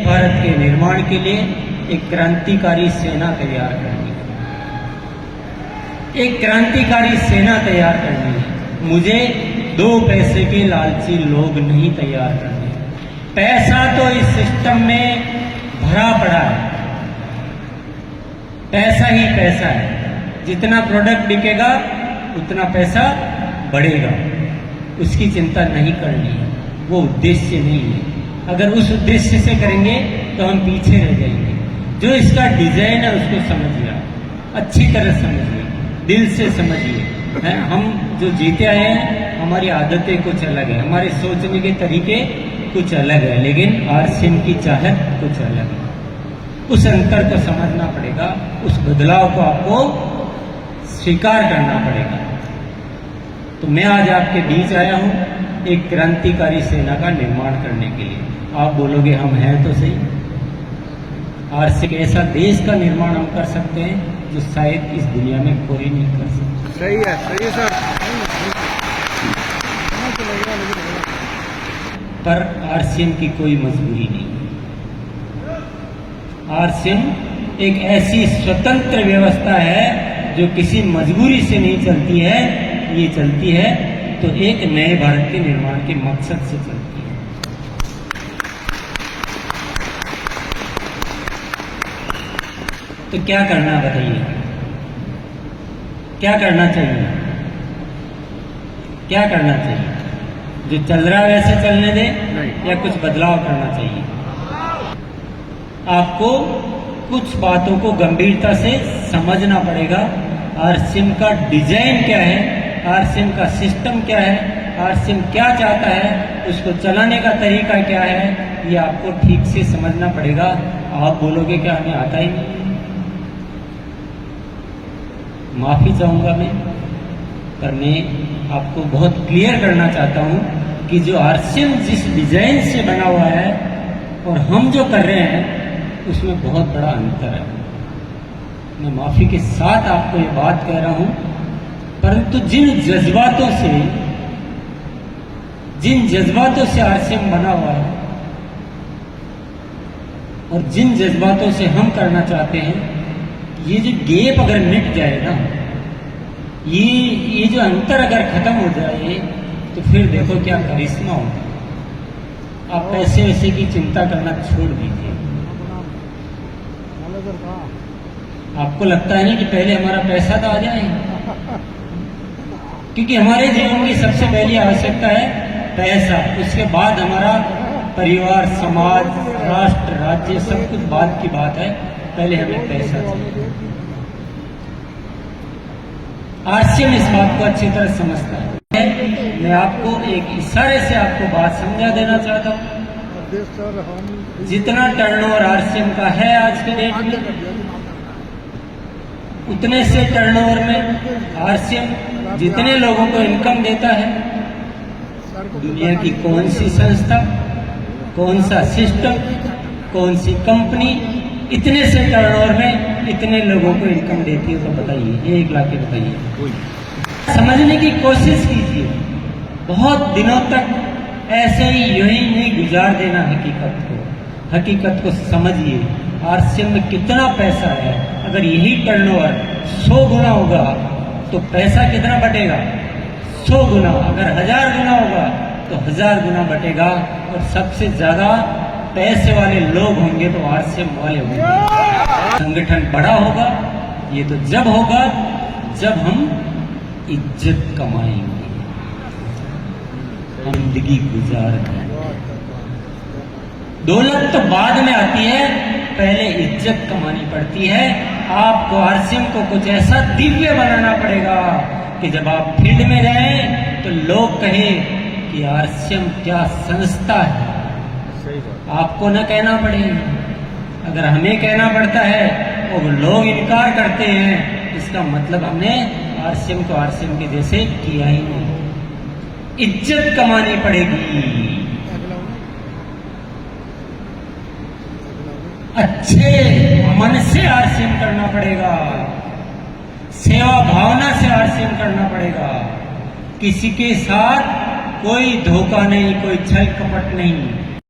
भारत के निर्माण के लिए एक क्रांतिकारी सेना तैयार करनी है, एक क्रांतिकारी सेना तैयार करनी है। मुझे 2 पैसे के लालची लोग नहीं तैयार करने। पैसा तो इस सिस्टम में भरा पड़ा है, पैसा ही पैसा है। जितना प्रोडक्ट बिकेगा उतना पैसा बढ़ेगा, उसकी चिंता नहीं करनी है, वो उद्देश्य नहीं है। अगर उस उद्देश्य से करेंगे तो हम पीछे रह जाएंगे। जो इसका डिजाइन है उसको समझिए, अच्छी तरह समझिए, दिल से समझिए। हम जो जीते आए हैं, हमारी आदतें कुछ अलग है, हमारे सोचने के तरीके कुछ अलग है, लेकिन आरसीएम की चाहत कुछ अलग है। उस अंतर को समझना पड़ेगा, उस बदलाव को आपको स्वीकार करना पड़ेगा। तो मैं आज आपके बीच आया हूं एक क्रांतिकारी सेना का निर्माण करने के लिए। आप बोलोगे हम हैं तो सही। आरसीएम एक ऐसा देश का निर्माण हम कर सकते हैं जो शायद इस दुनिया में कोई नहीं कर सकता। सही है सर। पर आरसीएम की कोई मजबूरी नहीं है। आरसीएम एक ऐसी स्वतंत्र व्यवस्था है जो किसी मजबूरी से नहीं चलती है, ये चलती है तो एक नए भारत के निर्माण के मकसद से चलती है। तो क्या करना बताइए, क्या करना चाहिए? क्या करना चाहिए? जो चल रहा है वैसे चलने दें या कुछ बदलाव करना चाहिए? आपको कुछ बातों को गंभीरता से समझना पड़ेगा। आरसीएम का डिजाइन क्या है, आरसीएम का सिस्टम क्या है, आरसीएम क्या चाहता है, उसको चलाने का तरीका क्या है, ये आपको ठीक से समझना पड़ेगा। आप बोलोगे क्या हमें आता ही नहीं? माफी चाहूंगा मैं, पर मैं आपको बहुत क्लियर करना चाहता हूं कि जो आरसीएम जिस डिजाइन से बना हुआ है और हम जो कर रहे हैं उसमें बहुत बड़ा अंतर है। मैं माफी के साथ आपको ये बात कह रहा हूं, परंतु जिन जज्बातों से आरसीएम बना हुआ है और जिन जज्बातों से हम करना चाहते हैं, ये जो गैप अगर मिट जाए ना, ये जो अंतर अगर खत्म हो जाए तो फिर देखो क्या करिश्मा होगा। आप पैसे वैसे की चिंता करना छोड़ दीजिए। आपको लगता है ना कि पहले हमारा पैसा तो आ जाए, क्योंकि हमारे जीवन की सबसे पहली आवश्यकता है पैसा, उसके बाद हमारा परिवार, समाज, राष्ट्र, राज्य सब कुछ बाद की बात है, पहले हमें पैसा चाहिए। आरसीएम इस बात को अच्छी तरह समझता है। मैं आपको एक इशारे से आपको बात समझा देना चाहता हूँ। जितना टर्नओवर आरसीएम का है आज के डेट में, उतने से टर्नओवर में आरसीएम जितने लोगों को इनकम देता है, दुनिया की कौन सी संस्था, कौन सा सिस्टम, कौन सी कंपनी इतने से टर्नओवर में इतने लोगों को इनकम देती है? तो बताइए, 1 लाख के बताइए। समझने की कोशिश कीजिए। बहुत दिनों तक ऐसे ही यूं ही नहीं गुजार देना हकीकत को समझिए। आरसीएम में कितना पैसा है, अगर यही टर्नओवर 100 गुना होगा तो पैसा कितना बटेगा? 100 गुना। अगर 1000 गुना होगा तो 1000 गुना बटेगा। और सबसे ज्यादा पैसे वाले लोग होंगे तो आरसीएम वाले होंगे। संगठन बड़ा होगा, ये तो जब होगा जब हम इज्जत कमाएंगे, जिंदगी गुजारेंगे। दौलत तो बाद में आती है, पहले इज्जत कमानी पड़ती है। आपको आरसीएम को कुछ ऐसा दिव्य बनाना पड़ेगा कि जब आप फील्ड में जाएं तो लोग कहें कि आरसीएम क्या संस्था है। आपको न कहना पड़ेगा। अगर हमें कहना पड़ता है और लोग इनकार करते हैं, इसका मतलब हमने आरसीएम को आरसीएम के जैसे किया ही नहीं। इज्जत कमानी पड़ेगी, अच्छे मन से आरसीएम करना पड़ेगा, सेवा भावना से आरसीएम करना पड़ेगा। किसी के साथ कोई धोखा नहीं, कोई छल कपट नहीं।